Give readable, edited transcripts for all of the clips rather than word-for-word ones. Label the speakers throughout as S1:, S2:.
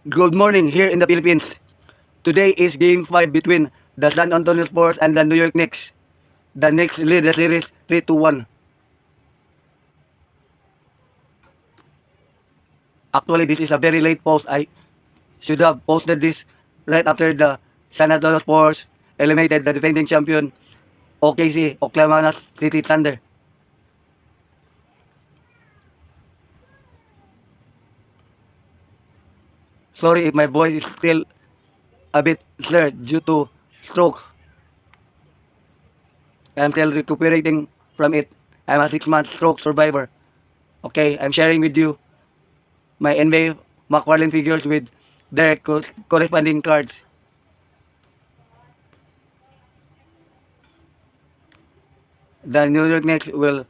S1: Good morning here in the Philippines. Today is game 5 between the San Antonio Spurs and the New York Knicks. The Knicks lead the series 3-1. Actually, this is a very late post. I should have posted this right after the San Antonio Spurs eliminated the defending champion OKC, Oklahoma City Thunder. Sorry if my voice is still a bit slurred due to stroke. I'm still recuperating from it. I'm a 6-month stroke survivor. Okay, I'm sharing with you my NBA McFarlane figures with their corresponding cards. The New York Knicks will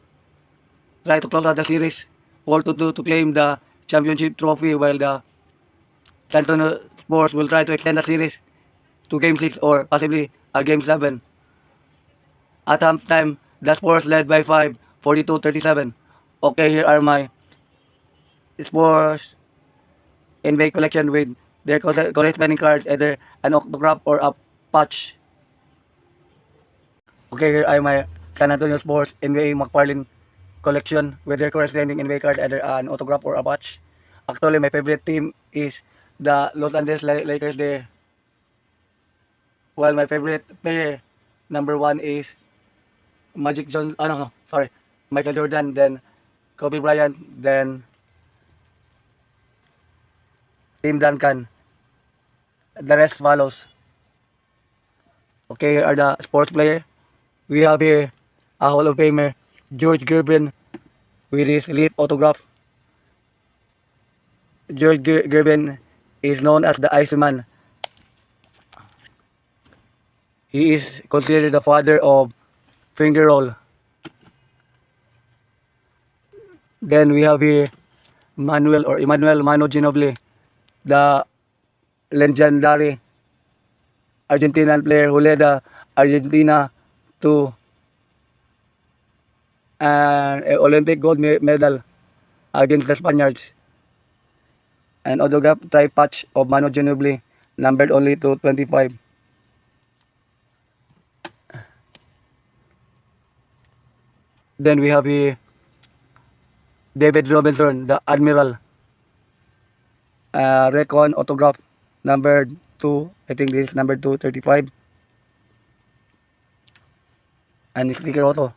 S1: try to close out the series 4-2 to claim the championship trophy, while the San Antonio Spurs will try to extend the series to Game 6 or possibly a Game 7. At halftime, the Spurs led by 5, 42-37. Okay, here are my Spurs NBA collection with their corresponding cards, either an autograph or a patch. Okay, here are my San Antonio Spurs NBA McFarlane collection with their corresponding NBA card, either an autograph or a patch. Actually, my favorite team is the Los Angeles Lakers there. While my favorite player, number 1 is Magic Johnson, no, sorry, Michael Jordan, then Kobe Bryant, then Tim Duncan. The rest follows. Okay, here are the sports player. We have here a Hall of Famer, George Gervin, with his leaf autograph. George Gervin is known as the Iceman. He is considered the father of finger roll. Then we have here Manuel or Emmanuel Mano Ginobili, the legendary Argentinian player who led Argentina to an Olympic gold medal against the Spaniards. An autograph try patch of Mano Ginobili, numbered only to 25. Then we have here David Robinson, the Admiral, Recon autograph, number 2. I think this is number 235. And sticker auto.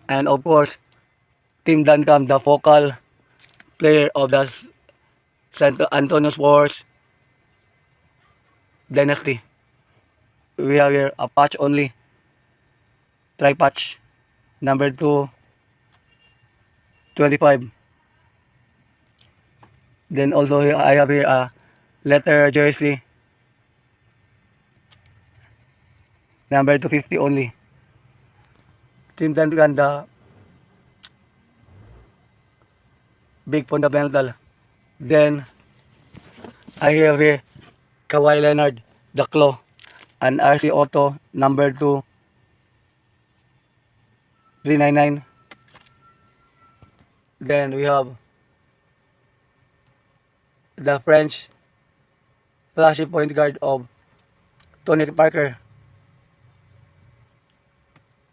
S1: And of course, Tim Duncan, the focal player of the San Antonio Spurs dynasty. We have here a patch only, try patch, number 225. Then also I have here a letter jersey, number 250 only. Tim Duncan, the big fundamental. Then I have here Kawhi Leonard, the claw, an RC Auto, number 2, 399. Then we have the French flashy point guard of Tony Parker.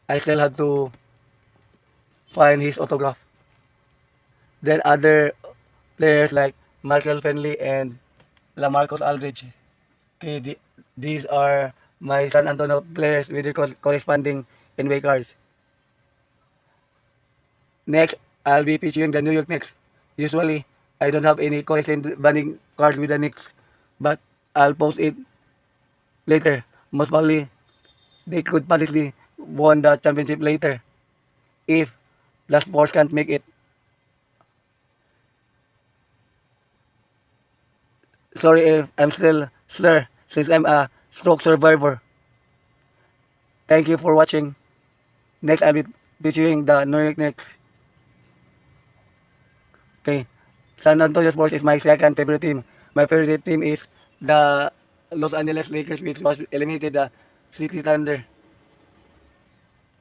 S1: I still have to find his autograph. Then other players like Michael Finley and LaMarcus Aldridge. Okay, these are my San Antonio players with their corresponding NBA cards. Next, I'll be featuring the New York Knicks. Usually, I don't have any corresponding cards with the Knicks, but I'll post it later. Most probably, they could possibly won the championship later if the Spurs can't make it. Sorry if I'm still slur since I'm a stroke survivor. Thank you for watching. Next, I'll be featuring the New York Knicks. Okay, San Antonio Spurs is my second favorite team. My favorite team is the Los Angeles Lakers, which was eliminated the City Thunder.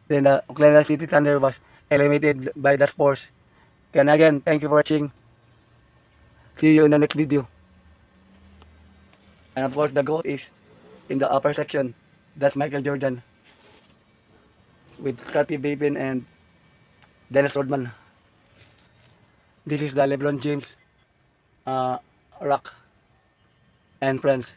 S1: Then the Oklahoma City Thunder was eliminated by the Spurs. And again, thank you for watching. See you in the next video. And of course, the GOAT is in the upper section. That's Michael Jordan with Scottie Pippen and Dennis Rodman. This is the LeBron James, Rock and friends.